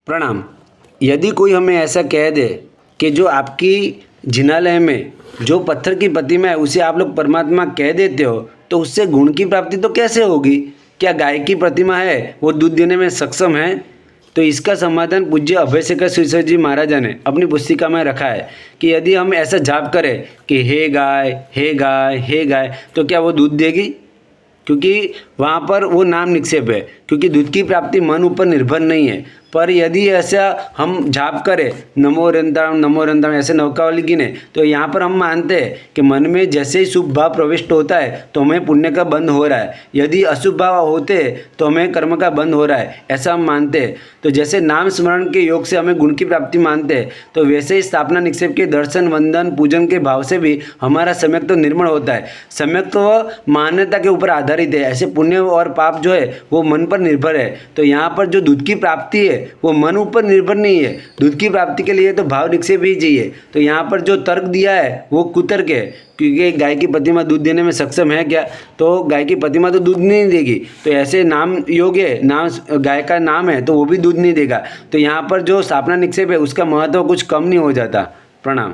प्रणाम। यदि कोई हमें ऐसा कह दे कि जो आपकी जिनालय में जो पत्थर की प्रतिमा है उसे आप लोग परमात्मा कह देते हो, तो उससे गुण की प्राप्ति तो कैसे होगी? क्या गाय की प्रतिमा है वो दूध देने में सक्षम है? तो इसका समाधान पूज्य अभयशेखर श्रीसर जी महाराजा ने अपनी पुस्तिका में रखा है कि यदि हम ऐसा जाप करें कि हे गाय हे गाय हे गाय, तो क्या वो दूध देगी? क्योंकि वहाँ पर वो नाम निक्षेप है, क्योंकि दूध की प्राप्ति मन ऊपर निर्भर नहीं है। पर यदि ऐसा हम जाप करें नमो रंताम ऐसे नौकावली गिने, तो यहाँ पर हम मानते हैं कि मन में जैसे ही शुभ भाव प्रविष्ट होता है तो हमें पुण्य का बंध हो रहा है, यदि अशुभ भाव होते हैं तो हमें कर्म का बंध हो रहा है, ऐसा हम मानते हैं। तो जैसे नाम स्मरण के योग से हमें गुण की प्राप्ति मानते हैं, तो वैसे ही स्थापना निक्षेप के दर्शन वंदन पूजन के भाव से भी हमारा सम्यक तो निर्मल होता है। सम्यक तो मान्यता के ऊपर आधारित है, ऐसे पुण्य और पाप जो है वो मन पर निर्भर है। तो यहाँ पर जो दूध की प्राप्ति है वो मन ऊपर निर्भर नहीं है। दूध की प्राप्ति के लिए तो भाव निक्षेप ही चाहिए। तो यहाँ पर जो तर्क दिया है वो कुतर्क है, क्योंकि गाय की प्रतिमा दूध देने में सक्षम है क्या? तो गाय की प्रतिमा तो दूध नहीं देगी। तो ऐसे नाम योग है, नाम गाय का नाम है तो वो भी दूध नहीं देगा। तो यहाँ पर जो स्थापना निक्षेप है उसका महत्व कुछ कम नहीं हो जाता। प्रणाम।